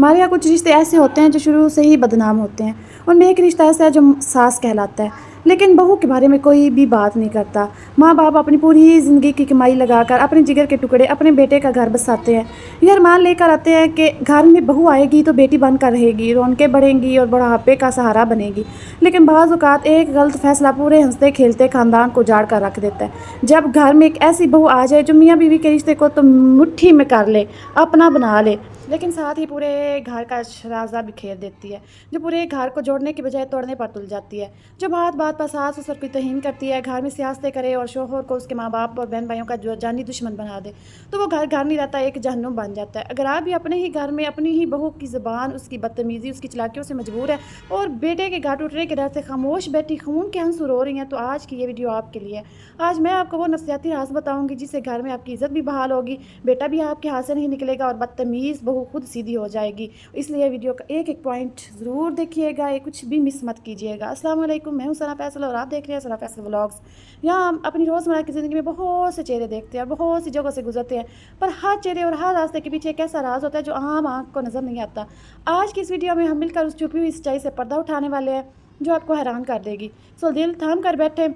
ہمارے यहाँ कुछ रिश्ते ऐसे होते हैं जो शुरू से ही बदनाम होते हैं। उनमें एक रिश्ता ऐसा है जो सास कहलाता है, लेकिन बहू के बारे में कोई भी बात नहीं करता। माँ बाप अपनी पूरी ज़िंदगी की कमाई लगाकर अपने जिगर के टुकड़े अपने बेटे का घर बसाते हैं। ये अरमान लेकर आते हैं कि घर में बहू आएगी तो बेटी बनकर रहेगी, रौनकें बढ़ेंगी और बुढ़ापे का सहारा बनेगी। लेकिन बाज़ औक़ात एक गलत फैसला पूरे हंसते खेलते ख़ानदान को उजाड़ कर रख देता है। जब घर में एक ऐसी बहू आ जाए जो मियाँ बीवी के रिश्ते को तो मुट्ठी में कर ले, अपना बना ले, लेकिन साथ ही पूरे घर का शराजा बिखेर देती है, जो पूरे घर को जोड़ने की बजाय तोड़ने पर तुल जाती है, जो बात बात पर सास ससुर की तौहीन करती है, घर में सियासतें करे और शोहर को उसके माँ बाप और बहन भाइयों का जो जानी दुश्मन बना दे, तो वो घर घर नहीं रहता, एक जहन्नुम बन जाता है। अगर आप भी अपने ही घर में अपनी ही बहू की ज़बान, उसकी बदतमीज़ी, उसकी चालाकियों से मजबूर है और बेटे के घर टूटने के डर से खामोश बैठी खून के आंसू रो रही हैं, तो आज की ये वीडियो आपके लिए। आज मैं आपको वो नफसियाती राज बताऊँगी जिससे घर में आपकी इज़्ज़त भी बहाल होगी, बेटा भी आपके हाथ से नहीं निकलेगा और बदतमीज़ बहू खुद सीधी हो जाएगी। इसलिए वीडियो का एक एक पॉइंट ज़रूर देखिएगा, ये कुछ भी मिस मत कीजिएगा। अस्सलाम वालेकुम, मैं हूं सना फैसल और आप देख रहे हैं सना फैसल व्लॉग्स। यहाँ हम अपनी रोज़मर्रा की ज़िंदगी में बहुत से चेहरे देखते हैं और बहुत सी जगहों से गुजरते हैं, पर हर चेहरे और हर रास्ते के पीछे एक ऐसा राज होता है जो आम आँख को नज़र नहीं आता। आज की इस वीडियो में हम मिलकर उस छुपी हुई सच्चाई से पर्दा उठाने वाले हैं जो आपको हैरान कर देगी। सो दिल थाम कर बैठे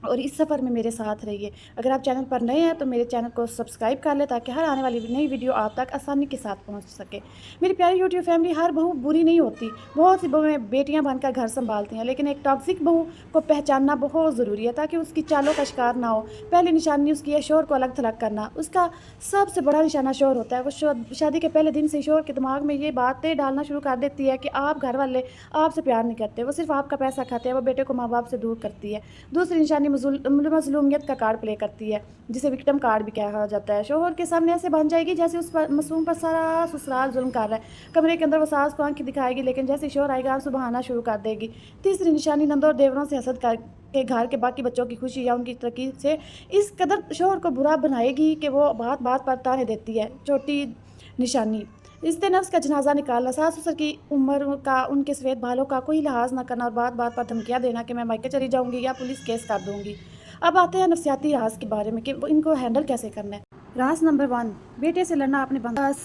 और इस सफ़र में मेरे साथ रहिए। अगर आप चैनल पर नए हैं तो मेरे चैनल को सब्सक्राइब कर लें ताकि हर आने वाली नई वीडियो आप तक आसानी के साथ पहुंच सके। मेरी प्यारी यूट्यूब फैमिली, हर बहू बुरी नहीं होती। बहुत सी बहुएं बेटियां बनकर घर संभालती हैं, लेकिन एक टॉक्सिक बहू को पहचानना बहुत ज़रूरी है ताकि उसकी चालों का शिकार ना हो। पहली निशानी उसकी है शोहर को अलग थलग करना। उसका सबसे बड़ा निशाना शोहर होता है। वो शादी के पहले दिन से शोहर के दिमाग में ये बातें डालना शुरू कर देती है कि आप घर वाले आपसे प्यार नहीं करते, वो सिर्फ आपका पैसा खाते हैं, वो बेटे को माँ बाप से दूर करती है। दूसरी निशानी मज़लूमियत का कार्ड प्ले करती है, जिसे विक्टिम कार्ड भी कहा जाता है। शोहर के सामने ऐसे बन जाएगी जैसे उस पर मासूम पर सारा ससुराल जुल्म कर रहा है। कमरे के अंदर वो सास को आंखें दिखाएगी, लेकिन जैसे शोहर आएगा आंसू बहाना शुरू कर देगी। तीसरी निशानी नंदों और देवरों से हसद करके घर के बाकी बच्चों की खुशी या उनकी तरक्की से इस कदर शोहर को बुरा बनाएगी कि वो बात बात पर ताने देती है। चौथी निशानी रिश्ते नफ्स का जनाजा निकालना, सास ससुर की उम्र का, उनके सफ़ेद बालों का कोई लिहाज ना करना और बात बात पर धमकियाँ देना कि मैं मायके चली जाऊंगी या पुलिस केस कर दूंगी। अब आते हैं नफसियाती राज के बारे में कि इनको हैंडल कैसे करना है। राज नंबर 1, बेटे से लड़ना अपने बंद।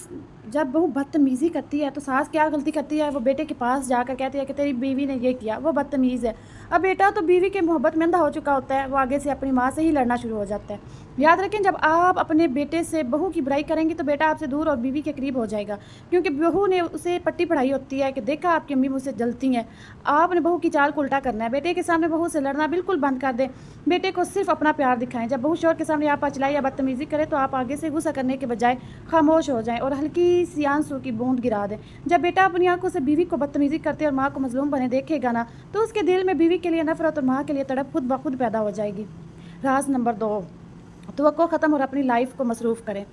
जब बहू बदतमीज़ी करती है तो सास क्या गलती करती है, वो बेटे के पास जाकर कहती है कि तेरी बीवी ने ये किया, वो बदतमीज़ है। अब बेटा तो बीवी के मोहब्बत में अंधा हो चुका होता है, वो आगे से अपनी माँ से ही लड़ना शुरू हो जाता है। याद रखें, जब आप अपने बेटे से बहू की बुराई करेंगे तो बेटा आपसे दूर और बीवी के करीब हो जाएगा, क्योंकि बहू ने उसे पट्टी पढ़ाई होती है कि देखा आपकी अम्मी मुझसे जलती हैं। आपने बहू की चाल को उल्टा करना है। बेटे के सामने बहू से लड़ना बिल्कुल बंद कर दें, बेटे को सिर्फ अपना प्यार दिखाएं। जब बहू शोहर के सामने आप चिल्लाए या बदतमीज़ी करे तो आप आगे से गुस्सा करने के बजाय खामोश हो जाएं और हल्की सी आंसू की बूंद गिरा दें। जब बेटा अपनी आंखों से बीवी को बदतमीज़ी करते और माँ को मजलूम बने देखेगा ना, तो उसके दिल में बीवी के लिए नफरत और माँ के लिए तड़प खुद ब खुद पैदा हो जाएगी। राज नंबर 2, तवक्को ख़त्म और अपनी लाइफ को मसरूफ़ करें।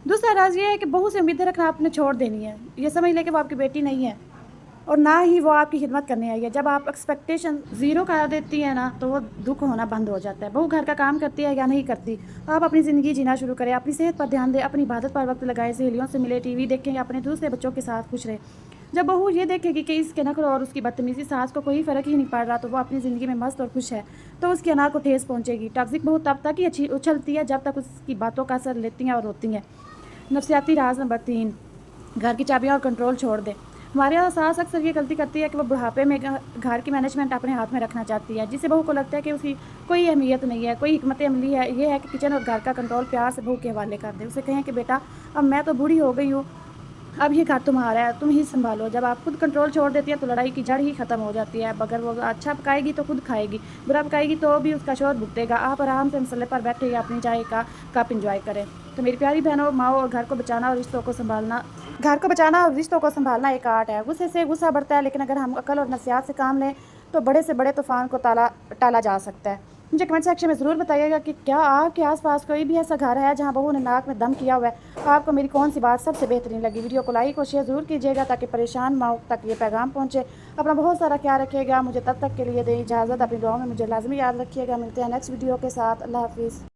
दूसरा राज ये है कि बहू से उम्मीदें रखना आपने छोड़ देनी है। ये समझ लें कि वो आपकी बेटी नहीं है और ना ही वो आपकी खिदमत करने आई है। जब आप एक्सपेक्टेशन ज़ीरो कर देती है ना, तो वो दुख होना बंद हो जाता है। बहू घर का काम करती है या नहीं करती, आप अपनी ज़िंदगी जीना शुरू करें। अपनी सेहत पर ध्यान दें, अपनी इबादत पर वक्त लगाएं, सहेलियों से मिले, टीवी देखें या अपने दूसरे बच्चों के साथ खुश रहें। जब बहू ये देखेगी कि इसके नखर और उसकी बदतमीज़ी सास को कोई फ़र्क ही नहीं पड़ रहा, तो वो अपनी ज़िंदगी में मस्त और खुश है, तो उसकी अनार को ठेस पहुँचेगी। टॉक्सिक बहू तब तक ही अच्छी उछलती है जब तक उसकी बातों का असर लेती हैं और रोती हैं। नफसियाती राज नंबर 3, घर की चाबियाँ और कंट्रोल छोड़ दें। हमारे यहाँ सास अक्सर ये गलती करती है कि वो बुढ़ापे में घर की मैनेजमेंट अपने हाथ में रखना चाहती है, जिससे बहू को लगता है कि उसकी कोई अहमियत नहीं है, कोई हिकमत अमली है। ये है कि किचन और घर का कंट्रोल प्यार से बहू के हवाले कर दे। उसे कहें कि बेटा अब मैं तो बूढ़ी हो गई हूँ, अब ये घर तुम्हारा है, तुम ही संभालो। जब आप खुद कंट्रोल छोड़ देती है तो लड़ाई की जड़ ही ख़त्म हो जाती है। अगर वो अच्छा पकाएगी तो खुद खाएगी, बुरा पकाएगी तो भी उसका शोर भुगतेगा। आप आराम से मसले पर बैठे या अपनी चाय का कप इंजॉय करें। तो मेरी प्यारी बहनों, माओ, और घर को बचाना और रिश्तों को संभालना एक आर्ट है। गुस्से से गुस्सा बढ़ता है, लेकिन अगर हम अकल और नसीहत से काम लें तो बड़े से बड़े तूफान को टाला जा सकता है। मुझे कमेंट सेक्शन में ज़रूर बताइएगा कि क्या आपके आसपास कोई भी ऐसा घर है जहां बहू ने नाक में दम किया हुआ है। आपको मेरी कौन सी बात सबसे बेहतरीन लगी। वीडियो को लाइक और शेयर ज़रूर कीजिएगा ताकि परेशान माओ तक ये पैगाम पहुंचे। अपना बहुत सारा ख्याल रखिएगा। मुझे तब तक के लिए दें इजाज़त। अपनी दुआओं में मुझे लाजमी याद रखिएगा। मिलते हैं नेक्स्ट वीडियो के साथ। अल्लाह हाफिज़।